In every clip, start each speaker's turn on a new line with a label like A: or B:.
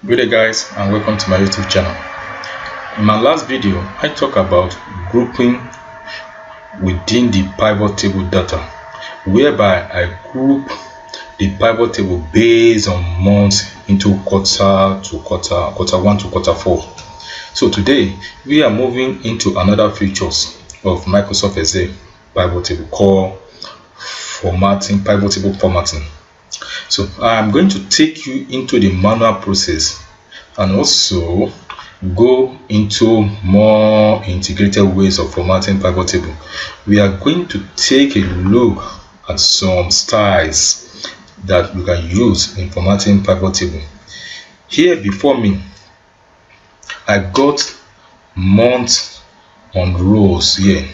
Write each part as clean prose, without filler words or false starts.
A: Good day guys, and welcome to my YouTube channel. In my last video I talked about grouping within the pivot table data, whereby I group the pivot table based on months into quarter to quarter, quarter 1 to quarter 4. So today we are moving into another features of Microsoft Excel pivot table called formatting, pivot table formatting. So I'm going to take you into the manual process and also go into more integrated ways of formatting pivot table. We are going to take a look at some styles that we can use in formatting pivot table. Here before me, I got months on rows here,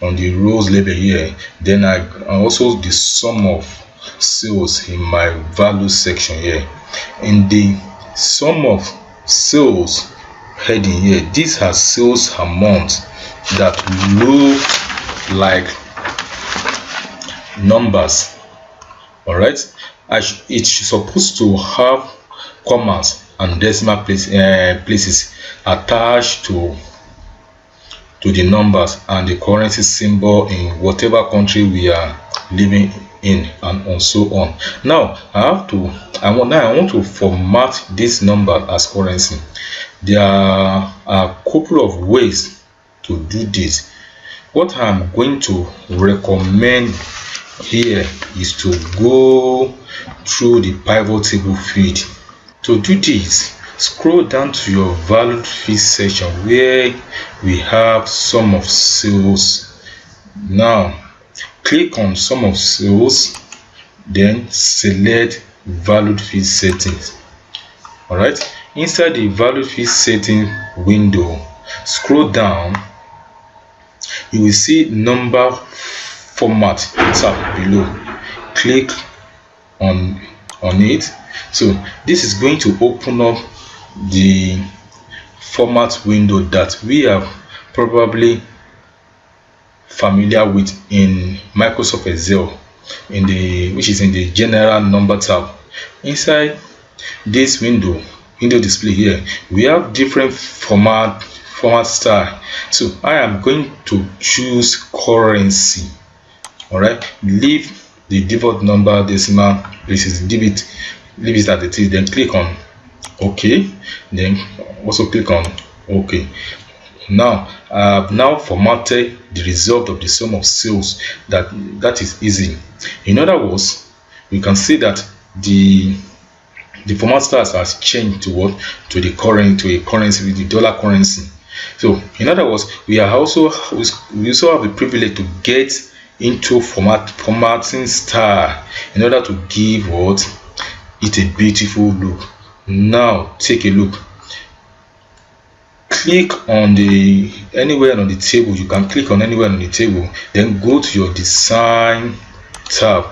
A: on the rows label here. Then I also the sum of sales in my value section here. In the sum of sales heading here, these are sales amount that look like numbers. All right, it's supposed to have commas and decimal places attached to the numbers and the currency symbol in whatever country we are living in, and so on. Now I want to format this number as currency. There are a couple of ways to do this. What I'm going to recommend here is to go through the pivot table field. To do this, scroll down to your valued field section where we have sum of sales. Now click on sum of sales, then select valued field settings. All right, inside the valued field setting window, scroll down, you will see number format tab below. Click on it. So this is going to open up the format window that we are probably familiar with in Microsoft Excel, which is in the general number tab. Inside this window display here, we have different format style. So I am going to choose currency. All right, leave the default number decimal places, leave it at it is, then click on OK, then also click on OK. Now I have now formatted the result of the sum of sales. That is easy. In other words, we can see that the format styles has changed to what? To a currency, the dollar currency. So in other words, we also have the privilege to get into formatting style in order to give it a beautiful look. Now take a look. Click on anywhere on the table. You can click on anywhere on the table, then go to your design tab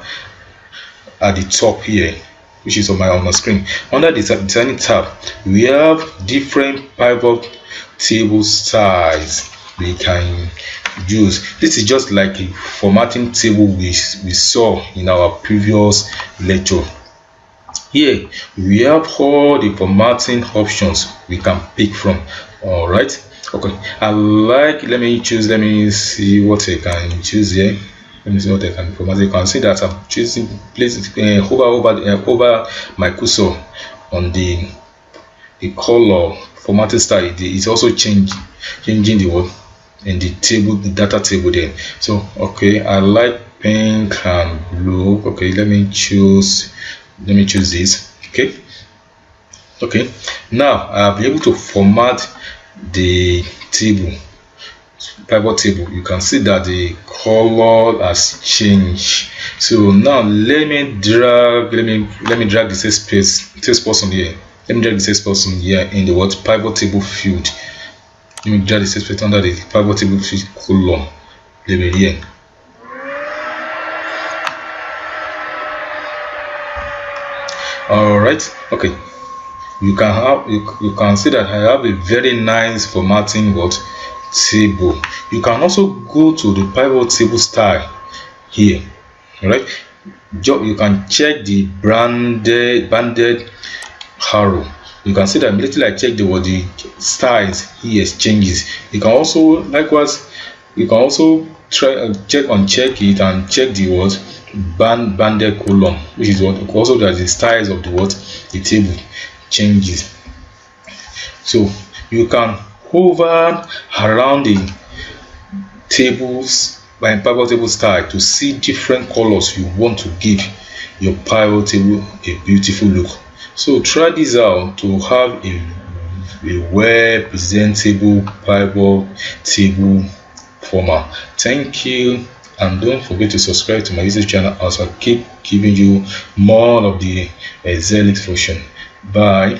A: at the top here, which is on my screen. Under the design tab, we have different pivot table styles we can use. This is just like a formatting table we saw in our previous lecture. Here we have all the formatting options we can pick from. All right, okay, let me see what I can choose here. Let me see what I can format. You can see that I'm choosing places over my cursor on the color formatting style. It's also changing the word in the table, the data table there. So okay, I like pink and blue. Okay, let me choose this. Okay, now I'll be able to format the pivot table. You can see that the color has changed. So now let me drag the text person here. Let me drag the text person here in the pivot table field. Let me drag the text person under the pivot table field column label here. All right, okay. You can see that I have a very nice formatting table. You can also go to the pivot table style here. All right, you can check the banded arrow, you can see that immediately I check the styles here changes. You can also likewise, you can also try check it and check the banded column, which is what also that the styles of the table changes. So you can hover around the tables by pivot table style to see different colors you want to give your pivot table a beautiful look. So try this out to have a well presentable pivot table format. Thank you, and don't forget to subscribe to my YouTube channel as I keep giving you more of the Excel function. Bye.